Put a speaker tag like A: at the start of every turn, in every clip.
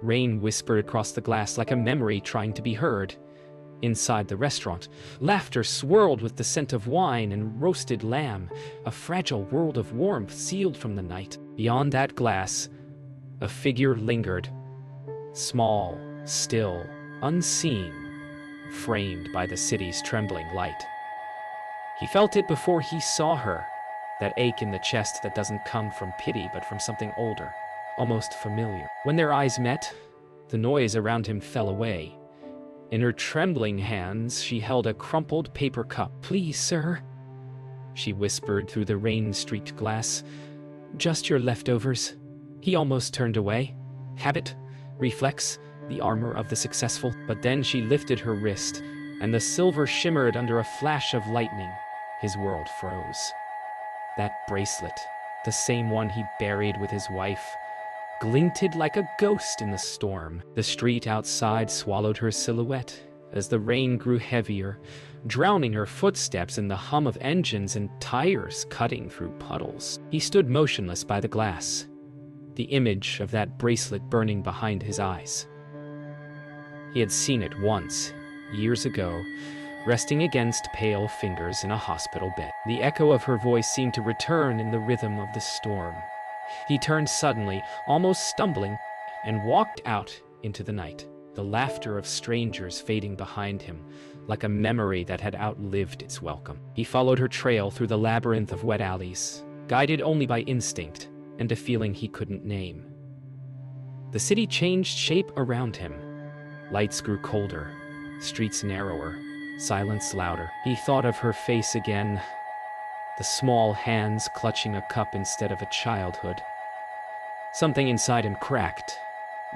A: Rain whispered across the glass like a memory trying to be heard. Inside the restaurant, laughter swirled with the scent of wine and roasted lamb, a fragile world of warmth sealed from the night. Beyond that glass, a figure lingered, small, still, unseen, framed by the city's trembling light. He felt it before he saw her, that ache in the chest that doesn't come from pity but from something older, almost familiar. When their eyes met, the noise around him fell away. In her trembling hands, she held a crumpled paper cup. "Please, sir," she whispered through the rain-streaked glass. "Just your leftovers." He almost turned away. Habit, reflex, the armor of the successful. But then she lifted her wrist, and the silver shimmered under a flash of lightning. His world froze. That bracelet, the same one he buried with his wife, glinted like a ghost in the storm. The street outside swallowed her silhouette as the rain grew heavier, drowning her footsteps in the hum of engines and tires cutting through puddles. He stood motionless by the glass, the image of that bracelet burning behind his eyes. He had seen it once, years ago, resting against pale fingers in a hospital bed. The echo of her voice seemed to return in the rhythm of the storm. He turned suddenly, almost stumbling, and walked out into the night, the laughter of strangers fading behind him, like a memory that had outlived its welcome. He followed her trail through the labyrinth of wet alleys, guided only by instinct and a feeling he couldn't name. The city changed shape around him. Lights grew colder, streets narrower, silence louder. He thought of her face again, the small hands clutching a cup instead of a childhood. Something inside him cracked,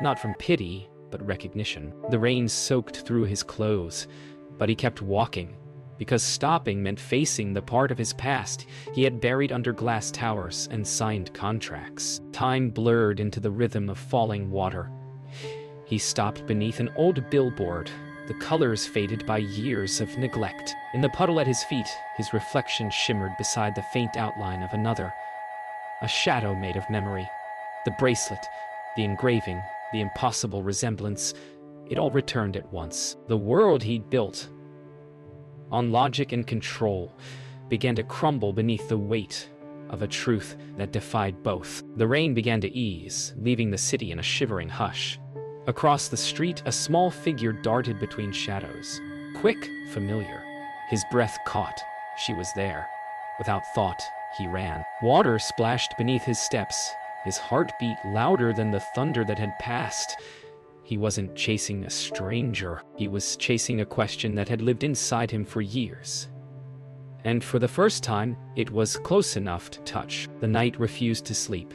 A: not from pity, but recognition. The rain soaked through his clothes, but he kept walking, because stopping meant facing the part of his past he had buried under glass towers and signed contracts. Time blurred into the rhythm of falling water. He stopped beneath an old billboard, the colors faded by years of neglect. In the puddle at his feet, his reflection shimmered beside the faint outline of another, a shadow made of memory. The bracelet, the engraving, the impossible resemblance, it all returned at once. The world he'd built on logic and control began to crumble beneath the weight of a truth that defied both. The rain began to ease, leaving the city in a shivering hush. Across the street, a small figure darted between shadows. Quick, familiar. His breath caught. She was there. Without thought, he ran. Water splashed beneath his steps, his heart beat louder than the thunder that had passed. He wasn't chasing a stranger. He was chasing a question that had lived inside him for years. And for the first time, it was close enough to touch. The night refused to sleep.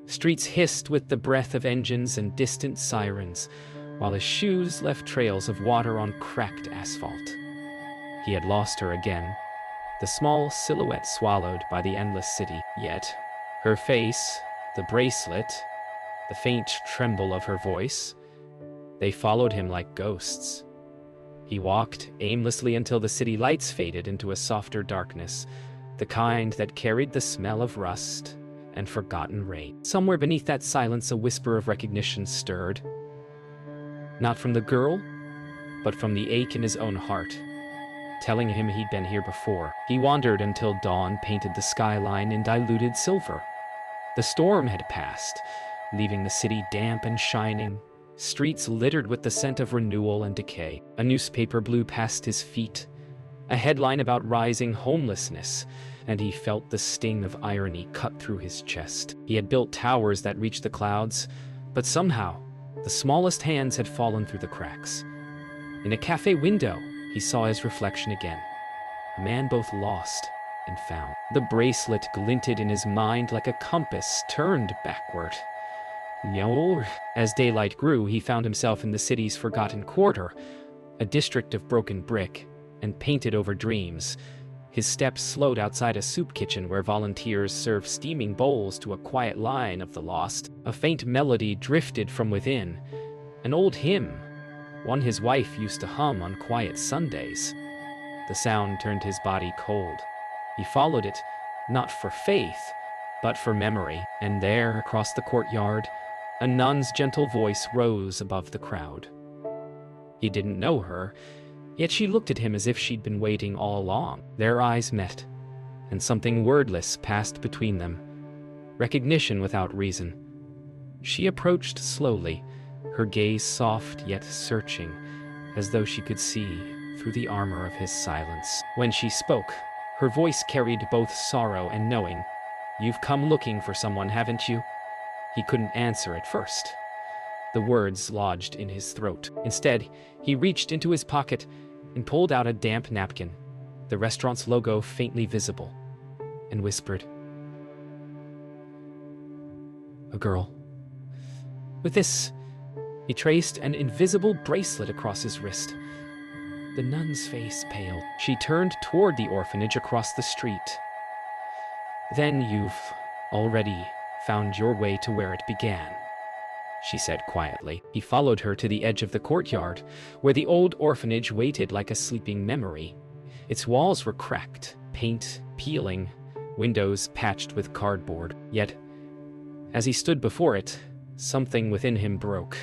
A: Streets hissed with the breath of engines and distant sirens, while his shoes left trails of water on cracked asphalt. He had lost her again, the small silhouette swallowed by the endless city. Yet, her face, the bracelet, the faint tremble of her voice, they followed him like ghosts. He walked aimlessly until the city lights faded into a softer darkness, the kind that carried the smell of rust and forgotten rain. Somewhere beneath that silence, a whisper of recognition stirred. Not from the girl, but from the ache in his own heart, telling him he'd been here before. He wandered until dawn painted the skyline in diluted silver. The storm had passed, leaving the city damp and shining, streets littered with the scent of renewal and decay. A newspaper blew past his feet, a headline about rising homelessness, and he felt the sting of irony cut through his chest. He had built towers that reached the clouds, but somehow, the smallest hands had fallen through the cracks. In a cafe window, he saw his reflection again, a man both lost and found. The bracelet glinted in his mind like a compass turned backward. As daylight grew, he found himself in the city's forgotten quarter, a district of broken brick and painted-over dreams. His steps slowed outside a soup kitchen where volunteers served steaming bowls to a quiet line of the lost. A faint melody drifted from within, an old hymn, one his wife used to hum on quiet Sundays. The sound turned his body cold. He followed it, not for faith, but for memory. And there, across the courtyard, A nun's gentle voice rose above the crowd. He didn't know her, yet she looked at him as if she'd been waiting all along. Their eyes met, and something wordless passed between them. Recognition without reason. She approached slowly, her gaze soft yet searching, as though she could see through the armor of his silence. When she spoke, her voice carried both sorrow and knowing. "You've come looking for someone, haven't you?" He couldn't answer at first. The words lodged in his throat. Instead, he reached into his pocket and pulled out a damp napkin, the restaurant's logo faintly visible, and whispered, "A girl." With this, he traced an invisible bracelet across his wrist. The nun's face paled. She turned toward the orphanage across the street. "Then you've already found your way to where it began," she said quietly. He followed her to the edge of the courtyard, where the old orphanage waited like a sleeping memory. Its walls were cracked, paint peeling, windows patched with cardboard. Yet, as he stood before it, something within him broke.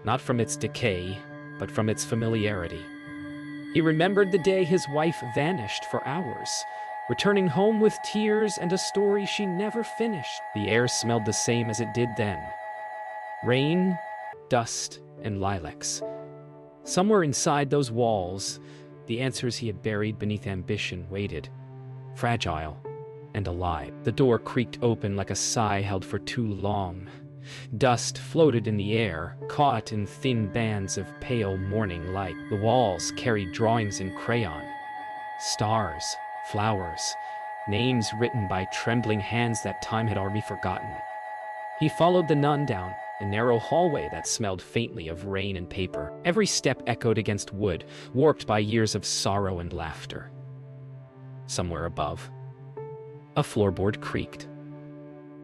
A: Not from its decay, but from its familiarity. He remembered the day his wife vanished for hours, returning home with tears and a story she never finished. The air smelled the same as it did then. Rain, dust, and lilacs. Somewhere inside those walls, the answers he had buried beneath ambition waited, fragile and alive. The door creaked open like a sigh held for too long. Dust floated in the air, caught in thin bands of pale morning light. The walls carried drawings in crayon. Stars, flowers, names written by trembling hands that time had already forgotten. He followed the nun down a narrow hallway that smelled faintly of rain and paper. Every step echoed against wood, warped by years of sorrow and laughter. Somewhere above, a floorboard creaked.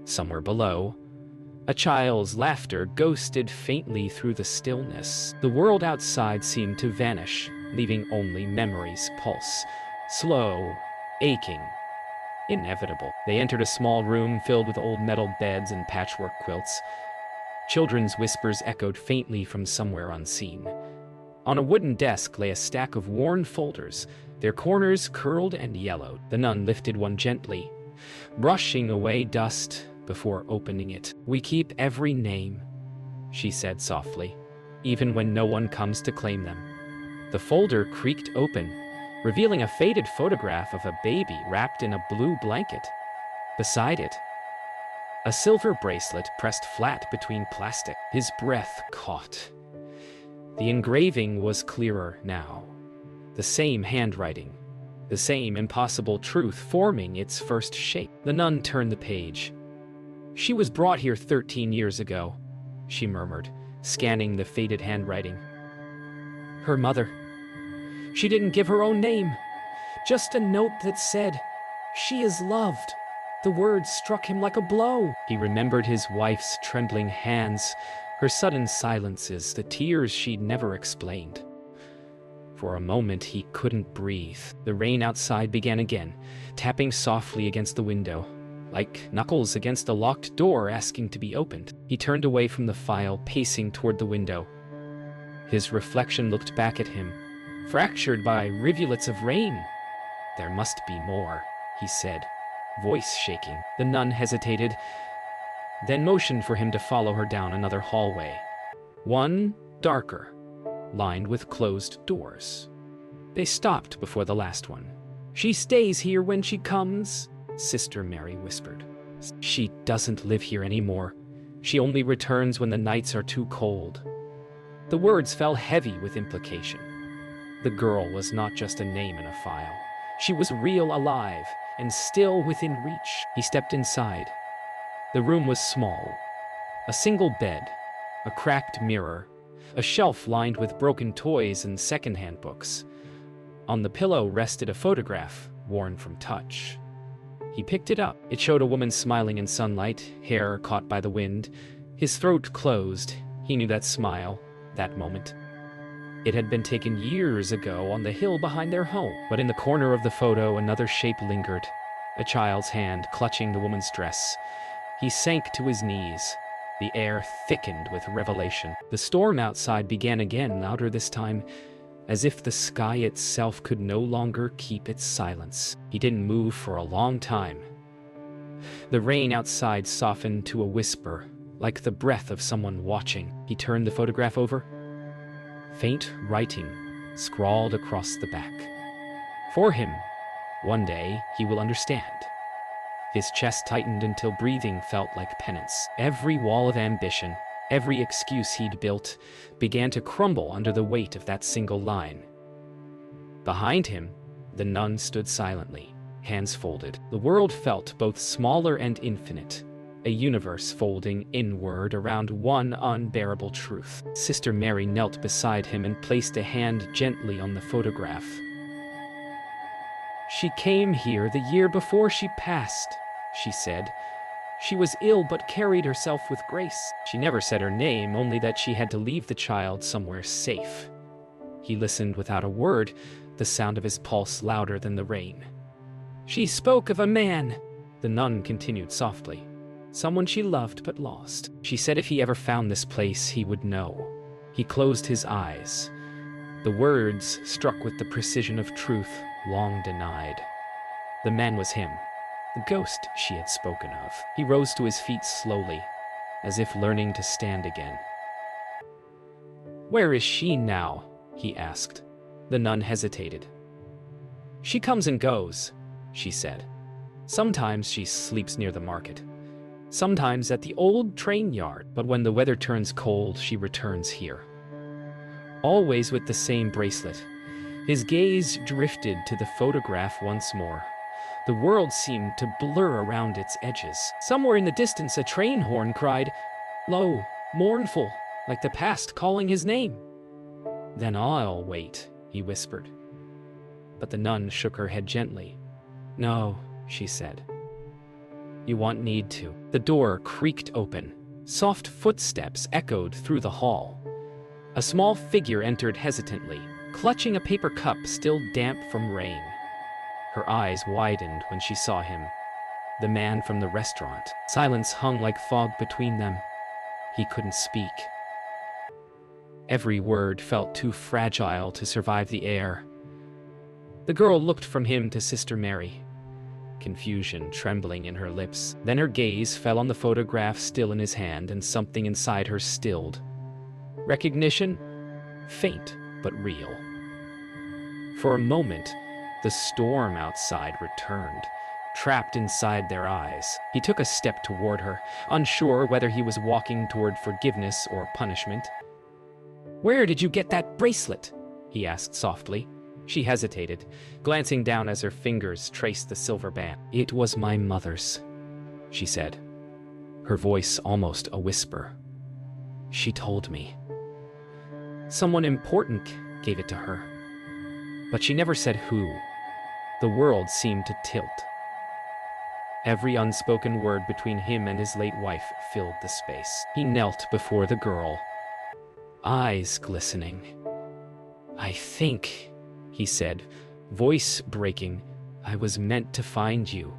A: Somewhere below, a child's laughter ghosted faintly through the stillness. The world outside seemed to vanish, leaving only memories pulse, slow, aching, inevitable. They entered a small room filled with old metal beds and patchwork quilts. Children's whispers echoed faintly from somewhere unseen. On a wooden desk lay a stack of worn folders, their corners curled and yellowed. The nun lifted one gently, brushing away dust before opening it. "We keep every name," she said softly, "even when no one comes to claim them." The folder creaked open, revealing a faded photograph of a baby wrapped in a blue blanket. Beside it, a silver bracelet pressed flat between plastic. His breath caught. The engraving was clearer now. The same handwriting, the same impossible truth forming its first shape. The nun turned the page. "She was brought here 13 years ago," she murmured, scanning the faded handwriting. "Her mother. She didn't give her own name, just a note that said, 'She is loved.'" The words struck him like a blow. He remembered his wife's trembling hands, her sudden silences, the tears she'd never explained. For a moment, he couldn't breathe. The rain outside began again, tapping softly against the window, like knuckles against a locked door asking to be opened. He turned away from the file, pacing toward the window. His reflection looked back at him, fractured by rivulets of rain. "There must be more," he said, voice shaking. The nun hesitated, then motioned for him to follow her down another hallway. One darker, lined with closed doors. They stopped before the last one. "She stays here when she comes," Sister Mary whispered. "She doesn't live here anymore. She only returns when the nights are too cold." The words fell heavy with implication. The girl was not just a name in a file. She was real, alive, and still within reach. He stepped inside. The room was small. A single bed, a cracked mirror, a shelf lined with broken toys and secondhand books. On the pillow rested a photograph, worn from touch. He picked it up. It showed a woman smiling in sunlight, hair caught by the wind. His throat closed. He knew that smile, that moment. It had been taken years ago on the hill behind their home. But in the corner of the photo, another shape lingered, a child's hand clutching the woman's dress. He sank to his knees, The air thickened with revelation. The storm outside began again, louder this time, as if the sky itself could no longer keep its silence. He didn't move for a long time. The rain outside softened to a whisper, like the breath of someone watching. He turned the photograph over. Faint writing scrawled across the back. For him, one day he will understand. His chest tightened until breathing felt like penance. Every wall of ambition, every excuse he'd built, began to crumble under the weight of that single line. Behind him, the nun stood silently, hands folded. The world felt both smaller and infinite, a universe folding inward around one unbearable truth. Sister Mary knelt beside him and placed a hand gently on the photograph. "She came here the year before she passed," she said. "She was ill but carried herself with grace." She never said her name, only that she had to leave the child somewhere safe. He listened without a word, the sound of his pulse louder than the rain. "She spoke of a man," the nun continued softly. "Someone she loved but lost. She said if he ever found this place, he would know." He closed his eyes. The words struck with the precision of truth long denied. The man was him, the ghost she had spoken of. He rose to his feet slowly, as if learning to stand again. "Where is she now?" he asked. The nun hesitated. "She comes and goes," she said. "Sometimes she sleeps near the market. Sometimes at the old train yard, but when the weather turns cold, she returns here. Always with the same bracelet." His gaze drifted to the photograph once more. The world seemed to blur around its edges. Somewhere in the distance, a train horn cried, low, mournful, like the past calling his name. "Then I'll wait," he whispered. But the nun shook her head gently. "No," she said. "You won't need to." The door creaked open. Soft footsteps echoed through the hall. A small figure entered hesitantly, clutching a paper cup still damp from rain. Her eyes widened when she saw him, the man from the restaurant. Silence hung like fog between them. He couldn't speak. Every word felt too fragile to survive the air. The girl looked from him to Sister Mary, confusion trembling in her lips. Then her gaze fell on the photograph still in his hand, and something inside her stilled. Recognition? Faint, but real. For a moment, the storm outside returned, trapped inside their eyes. He took a step toward her, unsure whether he was walking toward forgiveness or punishment. "Where did you get that bracelet?" he asked softly. She hesitated, glancing down as her fingers traced the silver band. "It was my mother's," she said, her voice almost a whisper. "She told me. Someone important gave it to her. But she never said who." The world seemed to tilt. Every unspoken word between him and his late wife filled the space. He knelt before the girl, eyes glistening. "I think," he said, voice breaking, "I was meant to find you."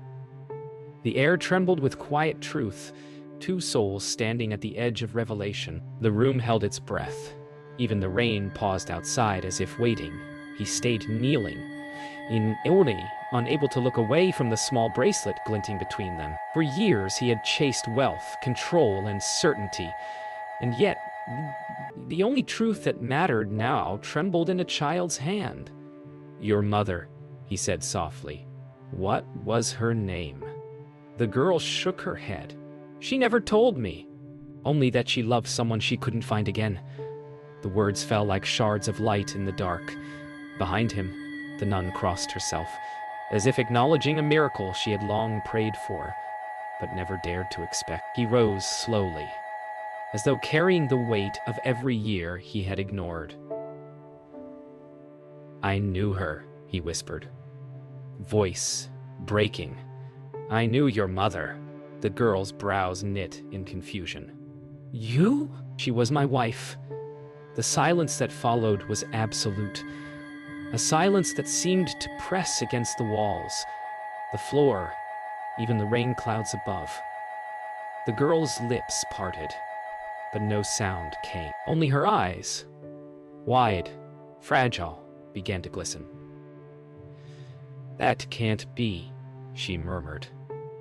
A: The air trembled with quiet truth, two souls standing at the edge of revelation. The room held its breath. Even the rain paused outside as if waiting. He stayed kneeling, in agony, unable to look away from the small bracelet glinting between them. For years he had chased wealth, control, and certainty, and yet the only truth that mattered now trembled in a child's hand. "Your mother," he said softly. "What was her name?" The girl shook her head. "She never told me. Only that she loved someone she couldn't find again." The words fell like shards of light in the dark. Behind him, the nun crossed herself, as if acknowledging a miracle she had long prayed for, but never dared to expect. He rose slowly, as though carrying the weight of every year he had ignored. "I knew her," he whispered, voice breaking. "I knew your mother." The girl's brows knit in confusion. "You?" "She was my wife." The silence that followed was absolute, a silence that seemed to press against the walls, the floor, even the rain clouds above. The girl's lips parted. but no sound came. Only her eyes, wide, fragile, began to glisten. "That can't be," she murmured.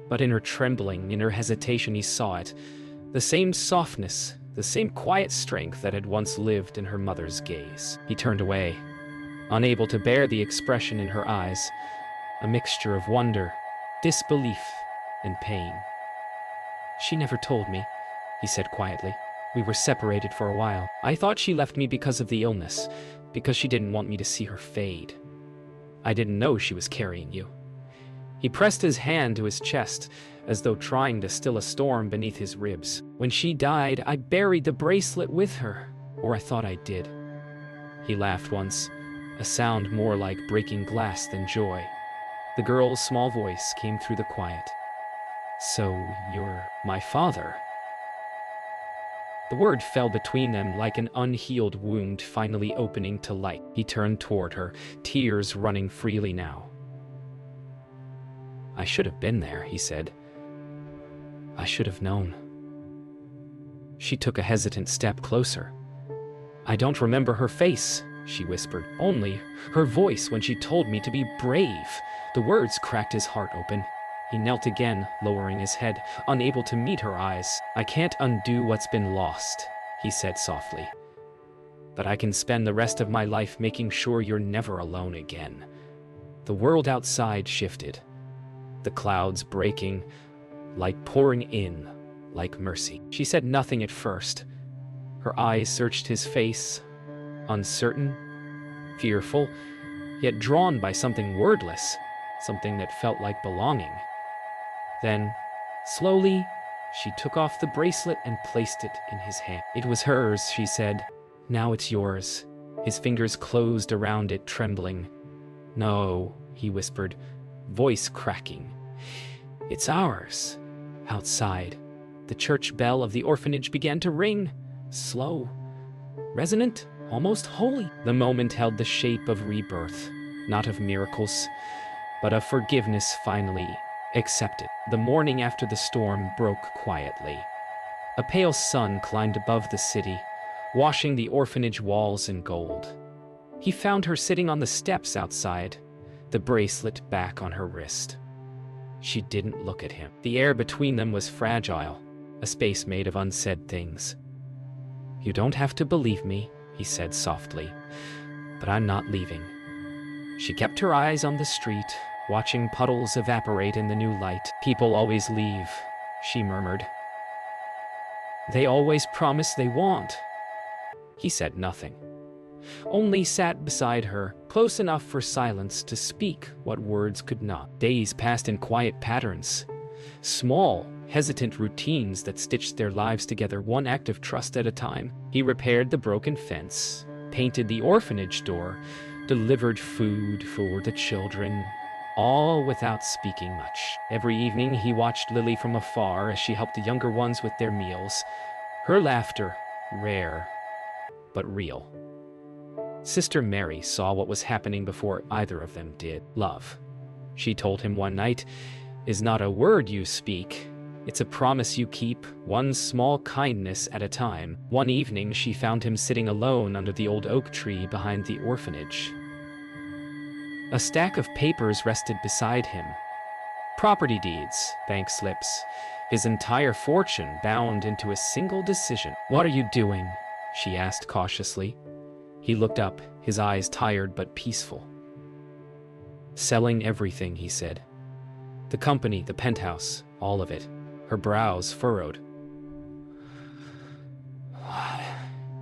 A: But in her trembling, in her hesitation, he saw it. The same softness, the same quiet strength that had once lived in her mother's gaze. He turned away, unable to bear the expression in her eyes, a mixture of wonder, disbelief, and pain. "She never told me," he said quietly. "We were separated for a while. I thought she left me because of the illness, because she didn't want me to see her fade. I didn't know she was carrying you." He pressed his hand to his chest, as though trying to still a storm beneath his ribs. "When she died, I buried the bracelet with her, or I thought I did." He laughed once, a sound more like breaking glass than joy. The girl's small voice came through the quiet. "So you're my father?" The word fell between them like an unhealed wound finally opening to light. He turned toward her, tears running freely now. "I should have been there," he said. "I should have known." She took a hesitant step closer. "I don't remember her face," she whispered. "Only her voice when she told me to be brave." The words cracked his heart open. He knelt again, lowering his head, unable to meet her eyes. "I can't undo what's been lost," he said softly. "But I can spend the rest of my life making sure you're never alone again." The world outside shifted, the clouds breaking, light pouring in, like mercy. She said nothing at first. Her eyes searched his face, uncertain, fearful, yet drawn by something wordless, something that felt like belonging. Then, slowly, she took off the bracelet and placed it in his hand. "It was hers," she said. "Now it's yours." His fingers closed around it, trembling. "No," he whispered, voice cracking. "It's ours." Outside, the church bell of the orphanage began to ring, slow, resonant, almost holy. The moment held the shape of rebirth, not of miracles, but of forgiveness finally accepted. The morning after the storm broke quietly. A pale sun climbed above the city, washing the orphanage walls in gold. He found her sitting on the steps outside, the bracelet back on her wrist. She didn't look at him. The air between them was fragile, a space made of unsaid things. "You don't have to believe me," he said softly, "but I'm not leaving." She kept her eyes on the street, watching puddles evaporate in the new light. "People always leave," she murmured. "They always promise they won't." He said nothing, only sat beside her, close enough for silence to speak what words could not. Days passed in quiet patterns, small, hesitant routines that stitched their lives together one act of trust at a time. He repaired the broken fence, painted the orphanage door, delivered food for the children, all without speaking much. Every evening he watched Lily from afar as she helped the younger ones with their meals, her laughter rare but real. Sister Mary saw what was happening before either of them did. "Love," she told him one night, "is not a word you speak. It's a promise you keep, one small kindness at a time." One evening she found him sitting alone under the old oak tree behind the orphanage. A stack of papers rested beside him. Property deeds, bank slips, his entire fortune bound into a single decision. "What are you doing?" she asked cautiously. He looked up, his eyes tired but peaceful. "Selling everything," he said. "The company, the penthouse, all of it." Her brows furrowed.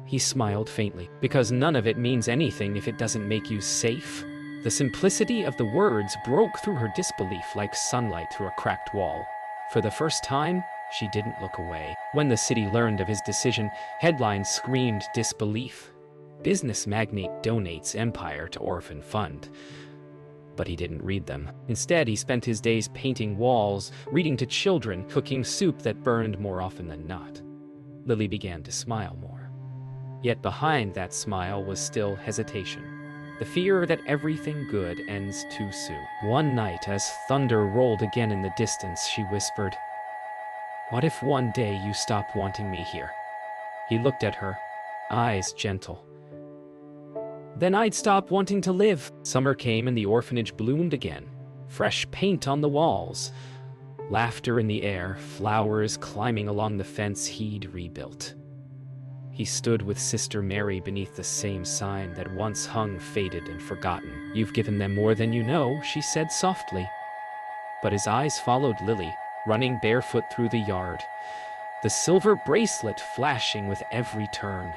A: He smiled faintly. "Because none of it means anything if it doesn't make you safe." The simplicity of the words broke through her disbelief like sunlight through a cracked wall. For the first time, she didn't look away. When the city learned of his decision, headlines screamed disbelief. "Business magnate donates empire to orphan fund." But he didn't read them. Instead, he spent his days painting walls, reading to children, cooking soup that burned more often than not. Lily began to smile more. Yet behind that smile was still hesitation. The fear that everything good ends too soon. One night, as thunder rolled again in the distance, she whispered, "What if one day you stop wanting me here?" He looked at her, eyes gentle. Then I'd stop wanting to live. Summer came and the orphanage bloomed again. Fresh paint on the walls, laughter in the air, flowers climbing along the fence he'd rebuilt. He stood with Sister Mary beneath the same sign that once hung faded and forgotten. "You've given them more than you know," she said softly. But his eyes followed Lily, running barefoot through the yard, the silver bracelet flashing with every turn.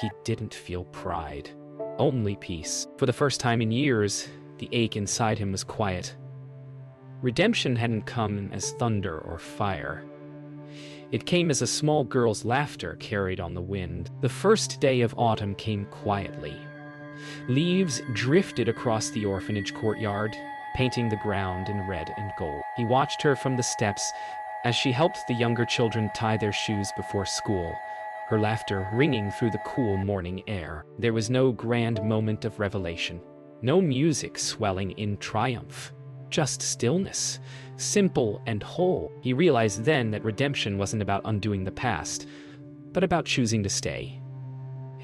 A: He didn't feel pride, only peace. For the first time in years, the ache inside him was quiet. Redemption hadn't come as thunder or fire. It came as a small girl's laughter carried on the wind. The first day of autumn came quietly. Leaves drifted across the orphanage courtyard, painting the ground in red and gold. He watched her from the steps as she helped the younger children tie their shoes before school, her laughter ringing through the cool morning air. There was no grand moment of revelation, no music swelling in triumph. Just stillness, simple and whole. He realized then that redemption wasn't about undoing the past, but about choosing to stay.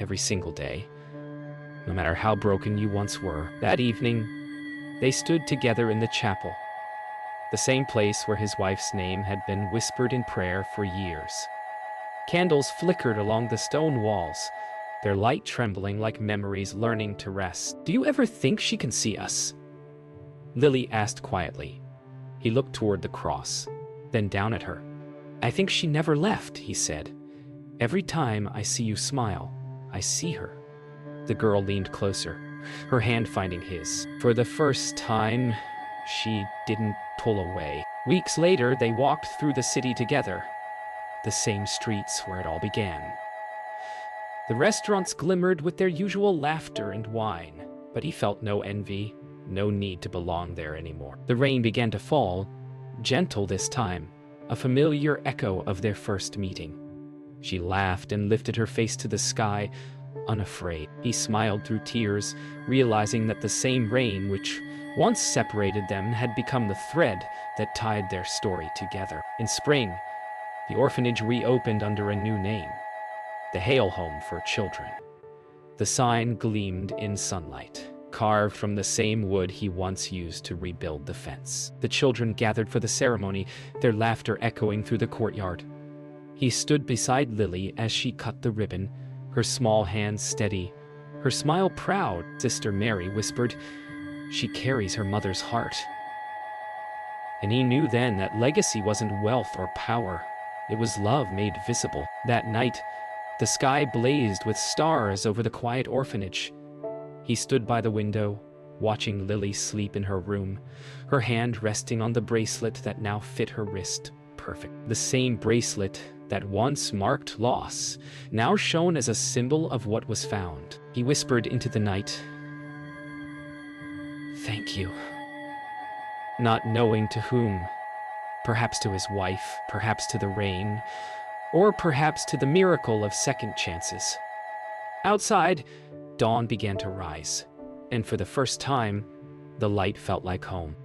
A: Every single day, no matter how broken you once were. That evening, they stood together in the chapel, the same place where his wife's name had been whispered in prayer for years. Candles flickered along the stone walls, their light trembling like memories learning to rest. "Do you ever think she can see us?" Lily asked quietly. He looked toward the cross, then down at her. "I think she never left," he said. "Every time I see you smile, I see her." The girl leaned closer, her hand finding his. For the first time, she didn't pull away. Weeks later, they walked through the city together, the same streets where it all began. The restaurants glimmered with their usual laughter and wine, but he felt no envy, no need to belong there anymore. The rain began to fall, gentle this time, a familiar echo of their first meeting. She laughed and lifted her face to the sky, unafraid. He smiled through tears, realizing that the same rain which once separated them had become the thread that tied their story together. In spring, the orphanage reopened under a new name, the Heirloom for Children. The sign gleamed in sunlight, carved from the same wood he once used to rebuild the fence. The children gathered for the ceremony, their laughter echoing through the courtyard. He stood beside Lily as she cut the ribbon, her small hands steady, her smile proud. Sister Mary whispered, "She carries her mother's heart." And he knew then that legacy wasn't wealth or power. It was love made visible. That night, the sky blazed with stars over the quiet orphanage. He stood by the window, watching Lily sleep in her room, her hand resting on the bracelet that now fit her wrist perfect. The same bracelet that once marked loss, now shone as a symbol of what was found. He whispered into the night, "Thank you." Not knowing to whom, perhaps to his wife, perhaps to the rain, or perhaps to the miracle of second chances. Outside, dawn began to rise, and for the first time, the light felt like home.